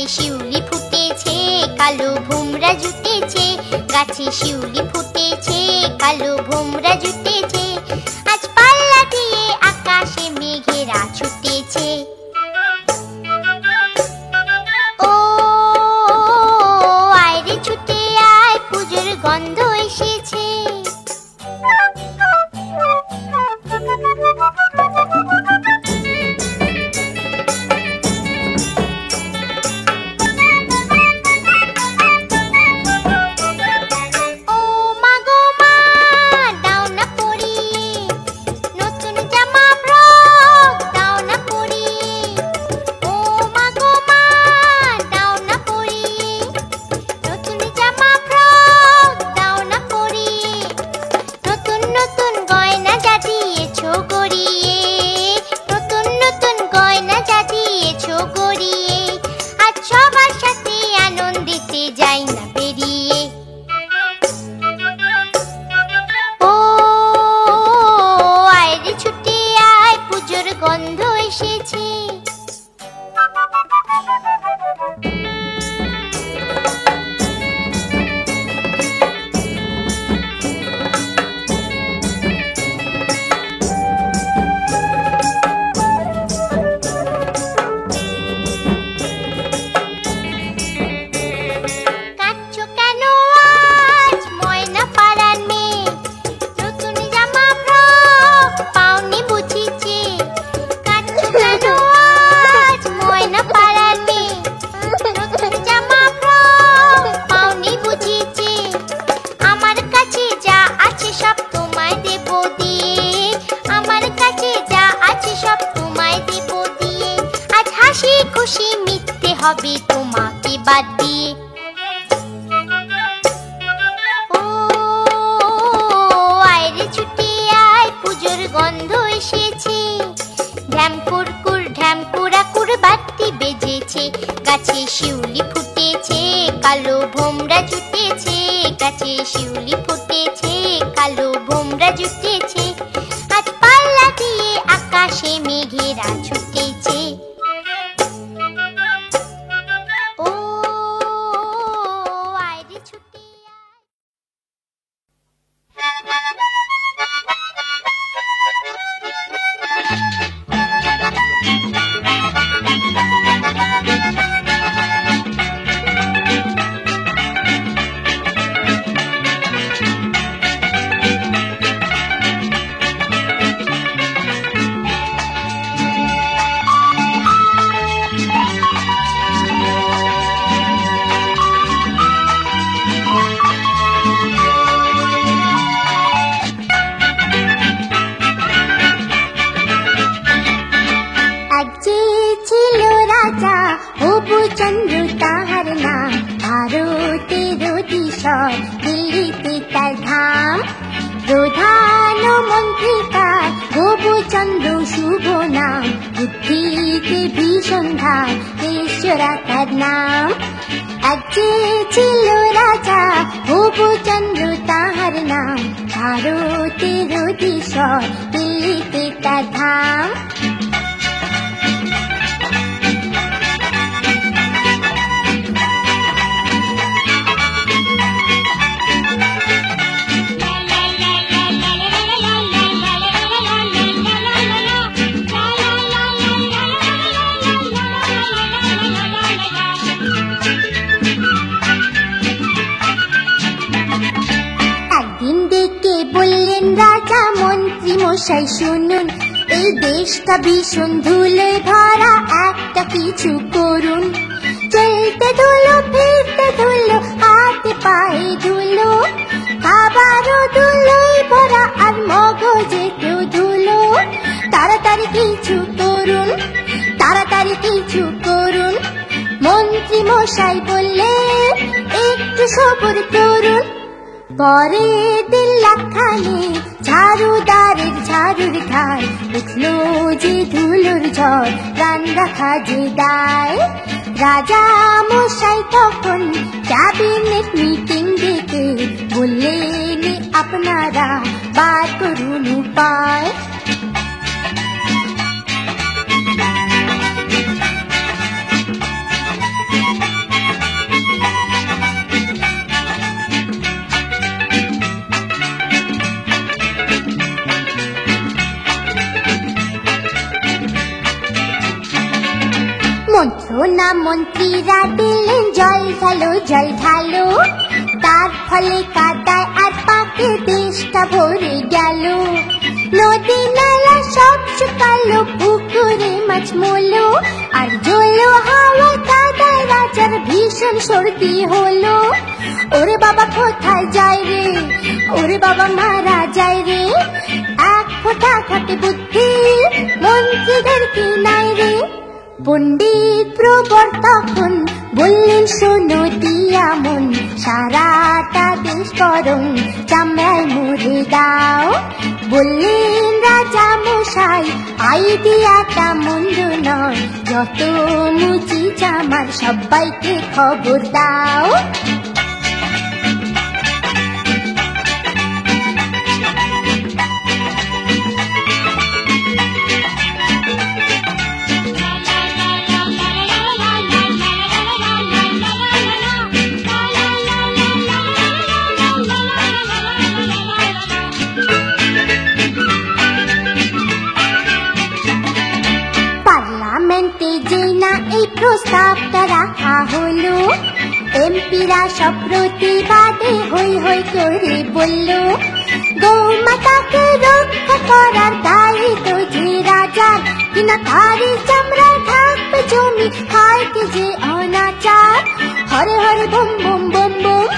শিউলি ফুটেছে, কালো ভোমরা জুটেছে, গাছে শিউলি ফুটেছে, কালো ভোমরা জুটেছে, আজ পাল্লা দিয়ে আকাশে মেঘেরা ছুটেছে। ও আয়রে ছুটে আয়, পুজোর গন্ধ এসেছে। গন্ধ এসেছে। খুশি মিথ্যে হবে তোমাকে বাদ দিয়ে। ও আয়রে ছুটে আয়, পুজোর গন্ধ এসেছে। ঢ্যাম কুরকুর ঢ্যাম কুরাকুর বাতি বেজেছে, গাছে শিউলি ফুটেছে, কালো ভোমরা জুটেছে, গাছে শিউলি ফুটেছে, কালো ভোমরা জুটেছে, আজ পাল্লা দিয়ে আকাশে মেঘেরা ছুটেছে। দিল্লিতে তার ধাম, প্রধানমন্ত্রী তার গোপচন্দ্র শুভ নাম, বুদ্ধিতে ভীষণ ধাম, ঈশ্বরা তার নাম। এক যে ছিল রাজা গোপচন্দ্র তাহার নাম, ভারতের অধীশ্বর দিল্লিতে তার ধাম। মশাই শুনুন, এই দেশটা ভীষণ ধুলে ভরা, একটা কিছু করুন। চলতে ধুলো, ফিরতে ধুলো, হাতে পায়ে ধুলো, খাবারও ধুলোই ভরা, আর মগজেতেও ধুলো। তাড়াতাড়ি কিছু করুন, তাড়াতাড়ি কিছু করুন। মন্ত্রী মশাই বললেন, একটু সবর করুন। পরে দিন লাখানে ঝাড়ুদারের ঝাড়ুর ধার, উঠলো যে ধুলোর ঝড়, প্রাণ রাখা যে দায়। রাজা মশাই তখন ক্যাবিনেট মিটিং ডেকে বললেন, আপনারা বার করুন উপায়। মন্ত্রণা মন্ত্রীরা দিলেন জল ঢালো জল ঢালো, তার ফলে কাদায় আর পাকে দেশটা ভরে গেল। নদী নালা সব শুকালো, পুকুরে মাছ মলো, আর জলো হাওয়া কাদায় রাজার ভীষণ সর্দি হলো। ওরে বাবা কোথায় যায় রে, ওরে বাবা মারা যায় রে, এক ফোঁটা খাটে বুদ্ধি মন্ত্রীদের কি নাই রে। পণ্ডিত প্রবর তখন বললেন শোনো দিয়া মন, সারাটা দেশ করং চামড়ায় মুড়ে দাও। বললেন রাজা মশাই আইডিয়াটা মন্দ নয়, যত মুচি চামার সবাইকে খবর দাও। এই প্রস্তাবটা রাখা হলো, এমপিরা সব প্রতিবাদে হই হই করে বলল, গৌমাতাকে রক্ষা করার দায়িত্ব যে রাজার, কিনা তারই চামড়ায় থাকবে জমি, খায় কি যে অনাচার। Hare Hare bomb bomb bomb bomb,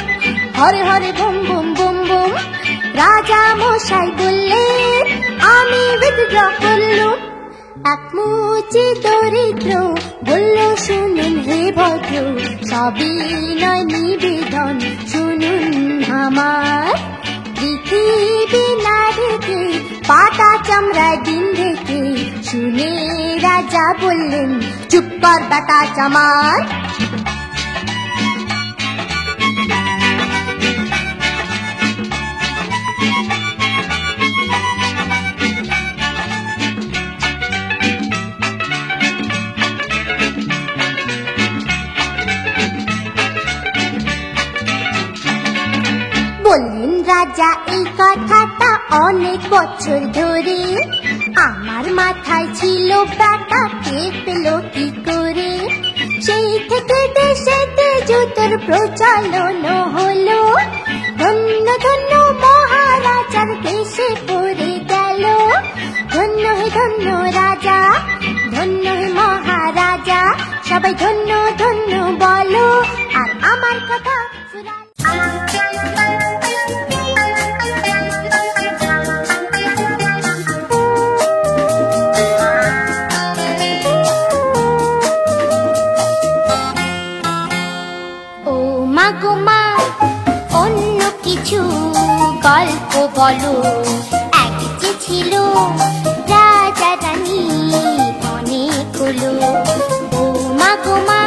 Hare Hare bomb bomb bomb bomb. রাজা মশাই বললেন আমি বিদ্রোহ করলুম। এক মুচি দরিদ্র বলল শুনুন হে ভদ্র, সবই নয় নিবেদন শুনুন আমার। পৃথিবী না দেখে পাতা চামড়ায় দিন দেখে, শুনে রাজা বললেন চুপ কর বেটা চামার। বললেন রাজা এই কথাটা অনেক বছর ধরে, আমার মাথায় ছিল ব্যাটা কে পেল কি করে। সেই থেকে দেশেতে জুতোর প্রচলন হলো, ধন্য ধন্য মহারাজার দেশে পড়ে গেল। ধন্য হে ধন্য রাজা, ধন্য হে মহারাজা, সবাই ধন্য ধন্য বলো, আর আমার কথা অন্য কিছু গল্প বলো। এক যে ছিল রাজা রানী অনেক হলো, ও মা গো মা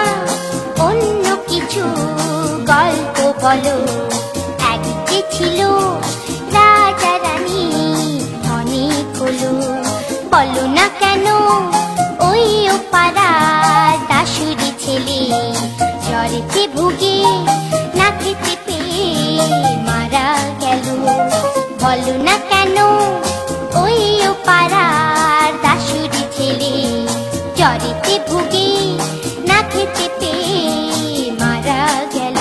অন্য কিছু গল্প বলো। এক যে ছিল রাজা রানী অনেক হলো, বলো না কেন ওই ও পাড়ার দাসুরি ছেলে জ্বরেতে ভুগে না খেতে পেয়ে মারা গেল। বলো না কেন ওই ও পাড়ার দাসুরি ছেলে জ্বরেতে ভুগে না খেতে পেয়ে মারা গেল।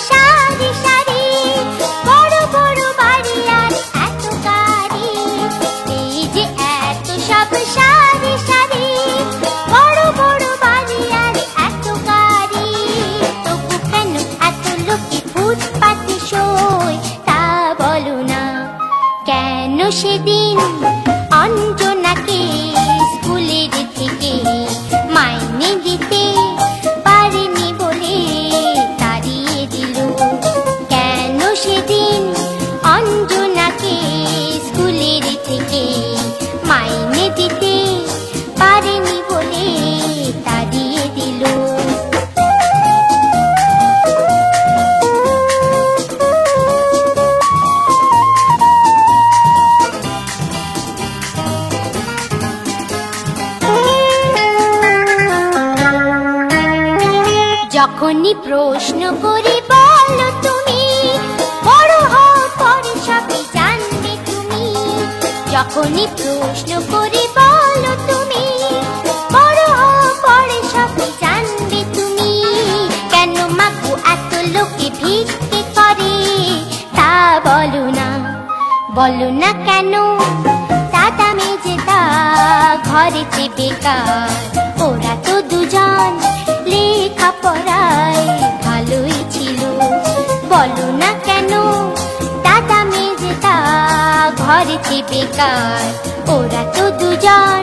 সারি সারি বড় বড় বাড়ি আর এত গাড়ি, এই যে এত সব সারি সারি বড় বড় বাড়ি আর এত গাড়ি, তবু কেন এত লোকে ফুটপাতে শোয় তা বলো না। কেন সেদিন অঞ্জনাকে স্কুলের থেকে মাইনে দিতে পারেনি বলে তাড়িয়ে দিল। কেন সেদিন অঞ্জনাকে স্কুলের থেকে মাইনে দিতে পারেনি বলে যখনই প্রশ্ন করি বলো তুমি, বড় হও পরে সবই জানবে তুমি। যখনই প্রশ্ন করি বলো তুমি, বড় হও পরে সবই জানবে তুমি। কেন মাগো এত লোকে ভিক্ষে করে তা বলো না, বলো না কেন। দাদা মেজেদা ঘরেতে বেকার, ওরা তো দুজন লেখা পড়ায় ভালোই ছিল। বলো না কেন দাদা মেজেদা ঘরেতে বেকার, ওরা তো দুজন